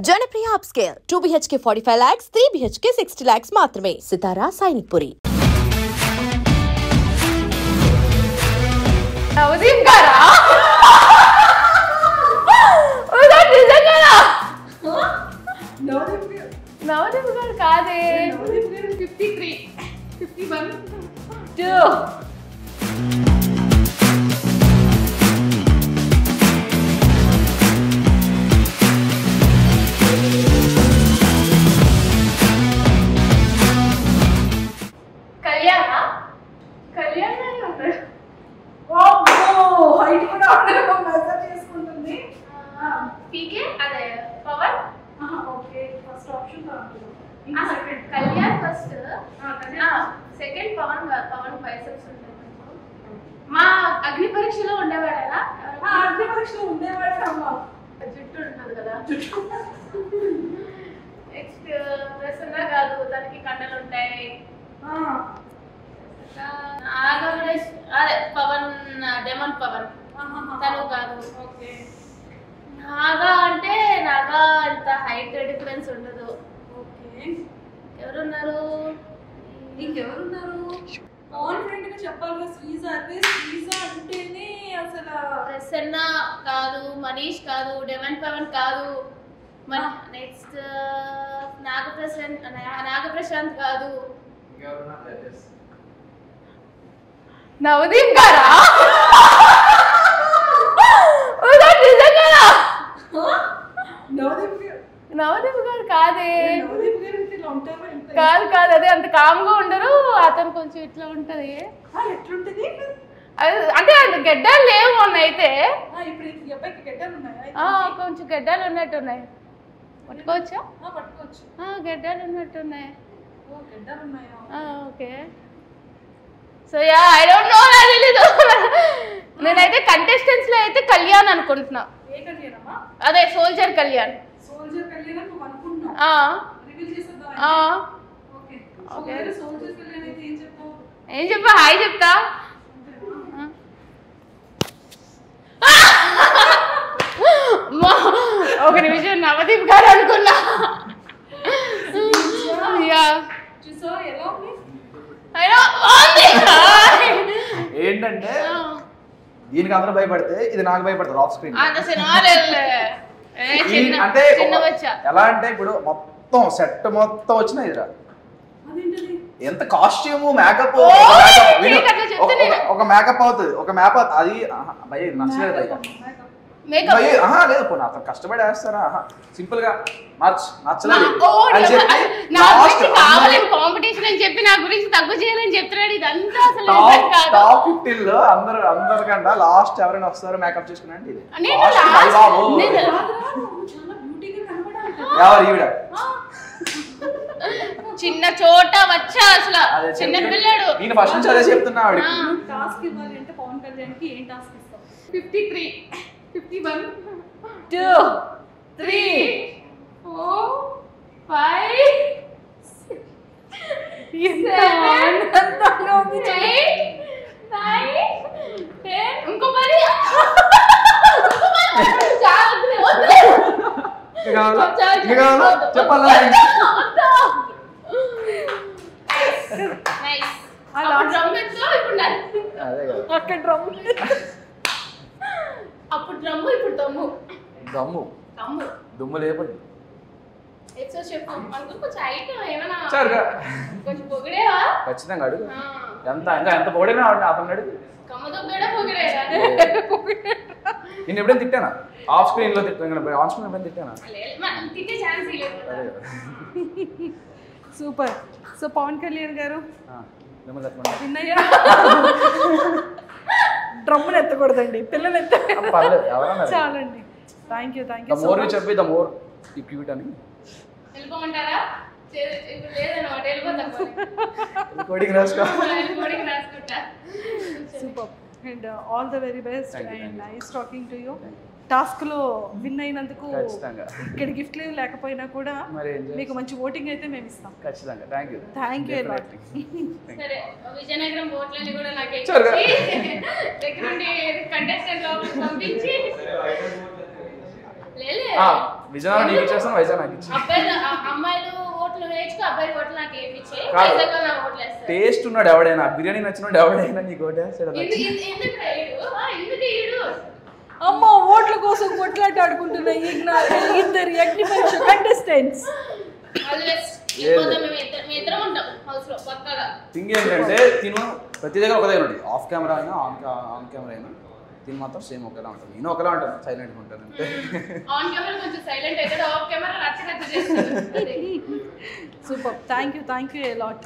Janapriya upscale 2 BHK 45 lakhs, 3 BHK 60 lakhs మాత్రమే. సితారా సైనిక్పురి. నవదీప్ గారా? నిజంగా నవదీప్ గారు కాదే. 53 51 2 పీకే అదే Pawan okay first option Kalyan first second Pawan Pawan biceps ఉంటాయి మా అగ్ని పరీక్షలో ఉండేవాడేనా అగ్ని పరీక్షలో ఉండేవాడేనమ్మా జుట్టు ఉంటుంది కదా నెక్స్ట్ ప్రసన్న కాదు దానికి కండలు ఉంటాయి అదే పవన్ డెమన్ పవన్ తను కాదు ఓకే నాగా అంటే నాగా అంత హైట్ డిఫరెన్స్ ఉండదు ఓకే ఎవరున్నారు ఇంకెవరున్నారు కాన్ఫిడెంట్ గా చెప్పాలి శ్రీజ అంటే శ్రీజ అంటేనే అసలు ప్రసన్న కాదు మనీష్ కాదు డెమన్ పవన్ కాదు నెక్స్ట్ నాగప్రశాంత్ కాదు నవదీప్ గారా నవదీప్ గారు కాదే కాదు కాదు అదే అంత కామ్గా ఉండరు అతను కొంచెం ఇట్లా ఉంటది ఎట్లుంటది అంటే అది గెడ్డాలు లేవు మొన్న అయితే కొంచెం గెడ్డాలు ఉన్నట్టున్నాయి పట్టుకోవచ్చా గెడ్డాలు ఉన్నట్టున్నాయి okay so yeah I don't know నాకు తెలీదు నేనైతే కంటెస్టెంట్స్ లో అయితే కళ్యాణ్ అనుకుంటున్నా అదే సోల్జర్ కళ్యాణ్ ఏం చెప్పా హాయ్ చెప్తా ఒక నిమిషం నవదీప్ గారు అనుకున్నా ఏంటంటే దీనికి అందరూ భయపడితే ఇది నాకు భయపడతారు ఆఫ్ స్క్రీన్ అంటే ఎలా అంటే ఇప్పుడు మొత్తం సెట్ మొత్తం వచ్చిన ఇదిరా ఎంత కాస్ట్యూమ్ మేకప్ ఒక మేకప్ అవుతుంది ఒక మేకప్ అది భయ నచ్చలేదు భయ లేదు పోనీ అతను కష్టపడి వేస్తారా సింపుల్ గా నచ్చలేదు అని చెప్పి కాంపిటీషన్ అని చెప్పి నా గురించి తక్కువ చేయాలని చెప్తున్నాడు ఇదంతా అసలు టాప్ 15 లో అందరికన్నా లాస్ట్ ఎవరైనా వస్తారో మేకప్ చేసుకున్నా అంటే ఇది ఎవరు ఈవిడ చిన్న చోట వచ్చా అసలు చిన్న పిల్లడు నేను ఫస్ట్ నుంచి అదే చెప్తున్నా ఆవిడకి టాస్క్ ఇవ్వాలి అంటే పవన్ కళ్యాణ్ కి ఏం టాస్క్ ఇస్తావు 53 51 2 3 4 5 ఇంకో మరి చెప్పాలా అప్పుడు డ్రమ్ము ఇప్పుడు దమ్ము దుమ్ము లేపండి ఖచ్చితంగా అడుగు ఎంత పొగిడినా అతను అడుగు నేను ఎప్పుడైనా తిట్టానా ఆఫ్ స్క్రీన్ లో తిట్టాను ఆన్ స్క్రీన్ ఎప్పుడైనా తిట్టానా సూపర్ సో పవన్ కళ్యాణ్ గారు డ్రమ్మును ఎత్తకూడదండి పిల్లలు చాలండి థ్యాంక్ యూ మోర్ చెప్పి ద మోర్ క్యూట్ అని వెళ్ళిపోమంటారా super and all the very best and nice talking to you task లో విన్ అయినందుకు ఇక్కడ గిఫ్ట్ లేకపోయినా కూడా మీకు మంచి ఓటింగ్ అయితే మేము ఇస్తాం ఖచ్చితంగా థ్యాంక్ యూ సరే విజయనగరం ఓట్లని కూడా నాకు దగ్గర నుండి కంటెస్టెంట్ పంపించి విజయనగరం నీకు ఇచ్చేస్తాను, వైజాగ్ నాకు ఇచ్చి. అమ్మాయిలు ఓట్లు వేయించుకో, అబ్బాయి ఓట్లు నాకు వేయించే, వైజాగ్ నాకు ఓట్లు వేస్తారు. టేస్ట్ ఉన్నాడు ఎవడైనా, బిర్యానీ నచ్చినోడు ఎవడైనా నీకు ఓటు వేస్తాడు. అమ్మ ఓట్ల కోసం కొట్లాట ఆడుకుంటున్న ఇద్దరు అగ్ని పరీక్ష కంటెస్టెంట్స్. థింగ్ ఏంటంటే తిను ప్రతి దగ్గర ఒక దగ్గర ఉంటుంది, ఆఫ్ కెమెరా అయినా ఆన్ కెమెరా అయినా తిని మాత్రం సేమ్ ఒకేలా ఉంటుంది. నేను ఒకలా ఉంటాను, సైలెంట్గా ఉంటాను అంతే. Super, thank you a lot.